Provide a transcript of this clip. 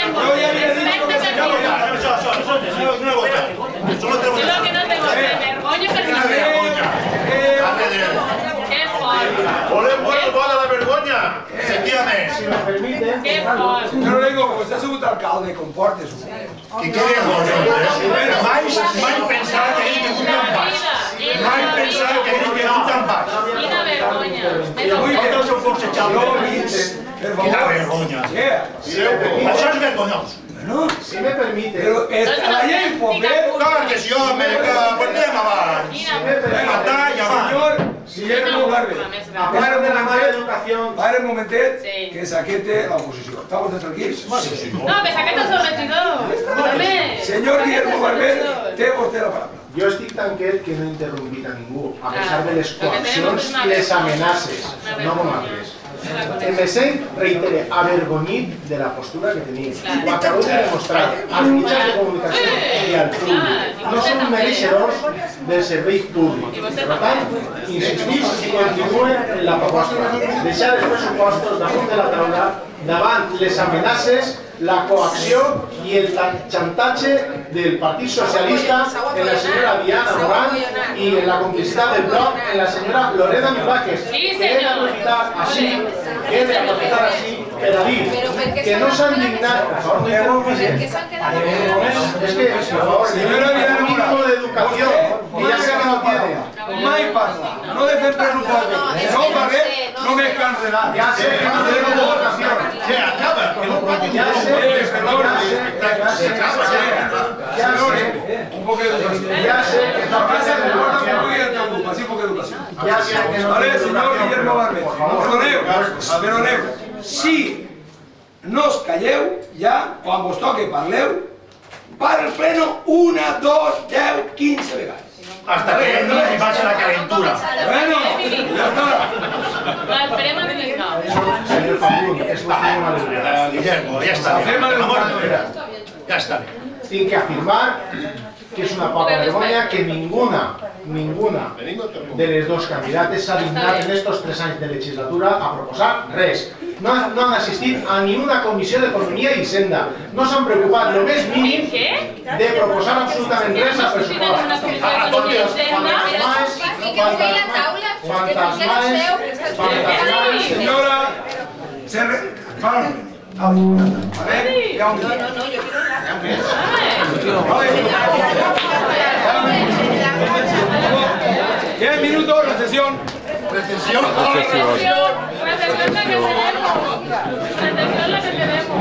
tiempo. Yo ya había dicho que se acabó ya. Yo lo que no tengo es vergüenza que no ¡qué forma! Volem bona la vergonya! Efectivament! Si me permiten... ¡Qué forma! Yo le digo, como usted ha sido alcalde, compórtese. Que quede mai pensar que ell vingut en baix. Mai pensar que ell vingut en baix. Quina vergonya! Nosaltres ho consejamos. No, Vins, per Quina favor. vergonya. Què? Això és vergonyós. No, Si me permite... pero la llei pot fer... Clar que sí, home, que portem abans. Matar i abans. Señor Guillermo Barbe, A pesar de la mala educación... para un momentet Sí. que s'aquete la oposició. Estamos tranquils? No, que saquet els regidors! També! Senyor Guillermo Barber, té vostè la paraula. Jo estic tan quiet que no he interrompit a ningú, a pesar de les Lo que tenemos coaccions es una i les vergüenza. amenaces. No vosaltres. Me sent, reitere, avergonyit de la postura que teniu. Ho acabeu de demostrar als mitjans de comunicació i al públic. No som mereixedors del servei públic. Per tant, insistís i continuem en la proposta. Deixar els pressupostos damunt de la taula davant les amenaces, la coacció i el xantatge del Partit Socialista en la senyora Diana Morán i en la complicitat del bloc en la senyora Lorena Milvaques. Sí, Que he d'aprofitar així per a dir que no s'han dignat... Per favor, no interrompis. És que, per favor, Senyora Diana un mínimo de educación que ya sé que no tiene. Mai parla, no de fer pressupostos. Si no ho pagué, no me cansarà. Ya sé que no tiene educación. Que acaba, que no paguin. Ya sé, Un poc d'educació. ya sé que no tiene educación. Sí, un poc d'educació. Ya sé que no Vale, tiene senyor educación. Guillermo Barber, perdoneu, si no us calleu, ja, quan vos toque parleu, para el pleno 1, 2, 10, 15 vegades. Hasta que no li vagi la calentura. Bueno, ja està. Esperem a militar. Señor Facundo, es una mala Guillermo, ja està bé. Amor, ja està bé. Tinc que afirmar que és una poca vergonya que ninguna de les dos candidates s'ha dignat en estos 3 anys de legislatura a proposar res. No han assistit a ni una comissió d'Economia i Hisenda. No s'han preocupat lo més mínim de proposar absolutament res a pressupost. Senyora, vale, ja un dia. Diez minutos, recesión. Recesión. Recesión la que tenemos.